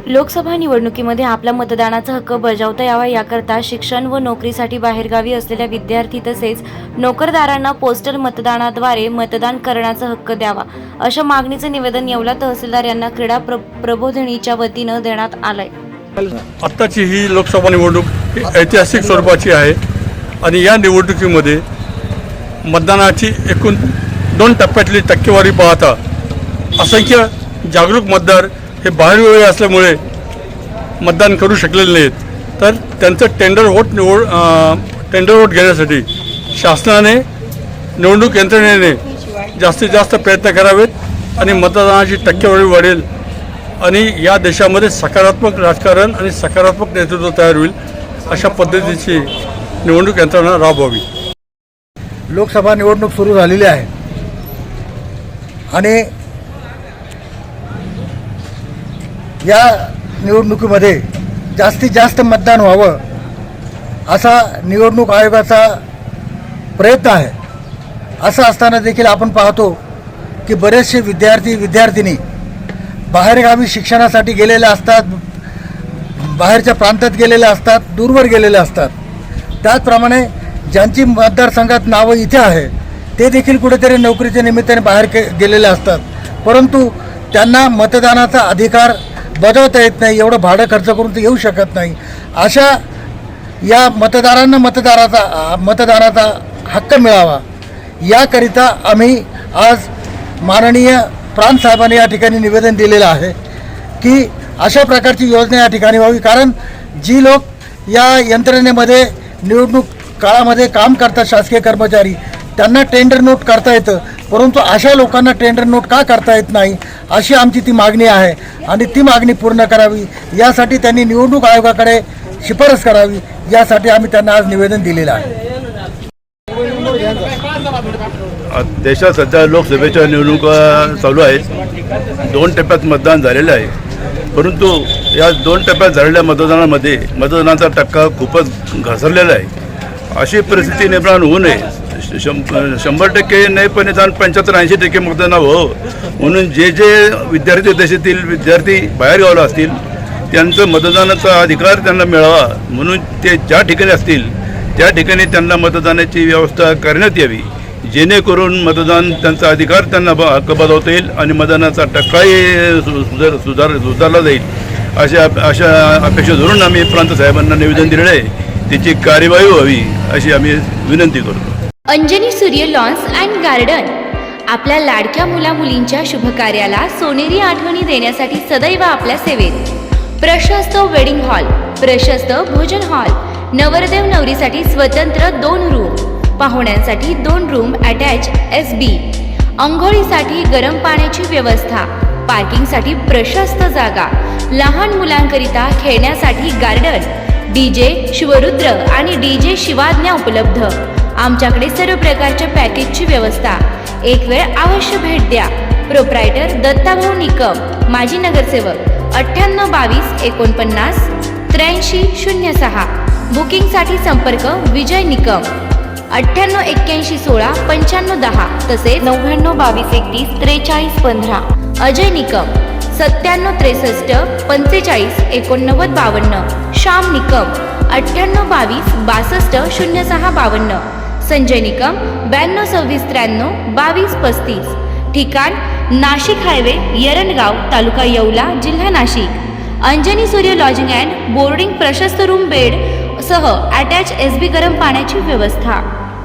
लोकसभा निवडणुकीमध्ये आपला मतदानाचा हक्क बजावता यावा याकरता शिक्षण व नोकरीसाठी बाहेरगावी असलेल्या विद्यार्थी तसेच नोकरदारांना पोस्टल मतदानाद्वारे मतदान करण्याचा हक्क द्यावा अशा मागणीचे निवेदन येवला तहसीलदार यांना क्रीडा प्रबोधिनीच्या वतीनं देण्यात आलंय। आत्ताची ही लोकसभा निवडणूक ही ऐतिहासिक स्वरूपाची आहे आणि या निवडणुकीमध्ये मतदानाची एकूण 2 टप्प्यातली टक्केवारी पाहता असंख्य जागरूक मतदार हे बाहेरगावी असल्यामुळे मतदान करू शकलेले नाहीत। तर त्यांचं टेंडर वोट घेण्यासाठी शासनाने निवडणूक यंत्रणेने जास्तीत जास्त प्रयत्न करावेत आणि मतदानाची टक्केवारी वाढेल आणि या देशामध्ये सकारात्मक राजकारण आणि सकारात्मक नेतृत्व तयार होईल अशा पद्धतीची निवडणूक यंत्रणा राबवावी। लोकसभा निवडणूक सुरू झालेली आहे आणि या निवडणुकीमध्ये जास्तीत जास्त मतदान व्हावं असा निवडणूक आयोगाचा प्रयत्न आहे। असं असताना देखील आपण पाहतो की बरेचसे विद्यार्थी बाहेरगावी शिक्षणासाठी गेलेले असतात, बाहेरच्या प्रांतात गेलेले असतात, दूरवर गेलेले असतात। त्याचप्रमाणे ज्यांची मतदारसंघात नावं इथे आहे ते देखील कुठेतरी नोकरीच्या निमित्ताने बाहेर गेलेले असतात, परंतु त्यांना मतदानाचा अधिकार बजावता येत नाही, एवढं भाडं खर्च करून ते येऊ शकत नाही। अशा या मतदारांना मतदानाचा हक्क मिळावा याकरिता आम्ही आज माननीय प्रांत साहेबांनी या ठिकाणी निवेदन दिलेलं आहे की अशा प्रकारची योजना या ठिकाणी व्हावी। कारण जी लोक या यंत्रणेमध्ये निवडणूक काळामध्ये काम करतात, शासकीय कर्मचारी, त्यांना टेंडर नोट करता येतं, परंतु अशा लोकांना टेंडर नोट का करता येत नाही अशी आमची ती मागणी आहे आणि ती मागणी पूर्ण करावी यासाठी त्यांनी निवडणूक आयोगाकडे शिफारस करावी यासाठी आम्ही त्यांना आज निवेदन दिलेलं आहे। देशात सध्या लोकसभेच्या निवडणुका चालू आहेत। 2 टप्प्यात मतदान झालेलं आहे, परंतु या 2 टप्प्यात झालेल्या मतदानामध्ये मतदानाचा टक्का खूपच घसरलेला आहे। अशी परिस्थिती निर्माण होऊ नये, 100% नाही पण निदान 75-80% मतदान व्हावं म्हणून जे विद्यार्थी देशातील विद्यार्थी बाहेरगावला असतील त्यांचं मतदानाचा अधिकार त्यांना मिळावा म्हणून ते ज्या ठिकाणी असतील त्या ठिकाणी त्यांना मतदानाची व्यवस्था करण्यात यावी, जेणेकरून मतदान त्यांचा अधिकार त्यांना हक्क बजावता येईल आणि मतदानाचा टक्काही सुधारला जाईल अशा अपेक्षा धरून आम्ही प्रांत साहेबांना निवेदन दिलेलं आहे। त्याची कार्यवाही व्हावी अशी आम्ही विनंती करतो। अंजनी सूर्य लॉन्स अँड गार्डन आपल्या लाडक्या मुला-मुलींच्या शुभ कार्याला सोनेरी आठवणी देण्यासाठी सदैव आपल्या सेवेत। प्रशस्त वेडिंग हॉल, प्रशस्त भोजन हॉल, नवरदेव नवरीसाठी स्वतंत्र 2 रूम, पाहुण्यांसाठी 2 रूम अटॅच SB, अंघोळीसाठी गरम पाण्याची व्यवस्था, पार्किंगसाठी प्रशस्त जागा, लहान मुलांकरिता खेळण्यासाठी गार्डन, DJ शिवरुद्र आणि DJ शिवाज्ञा उपलब्ध। आमच्याकडे सर्व प्रकारच्या पॅकेजची व्यवस्था। एक वेळ अवश्य भेट द्या। प्रोप्रायटर दत्ताभाऊ निकम, माजी नगरसेवक, 9822 49 8306। बुकिंगसाठी संपर्क विजय निकम 988116 9510 तसेच 992231 4315। अजय निकम 9763 45 89 52। श्याम निकम 9822 62 06 52। संजय निकम 92 26 23 22 35। ठिकाण नाशिक हायवे, यरंडगाव, तालुका येवला, जिल्हा नाशिक। अंजनी सूर्य लॉजिंग अँड बोर्डिंग, प्रशस्त रूम बेड सह अटॅच SB गरम पाण्याची व्यवस्था।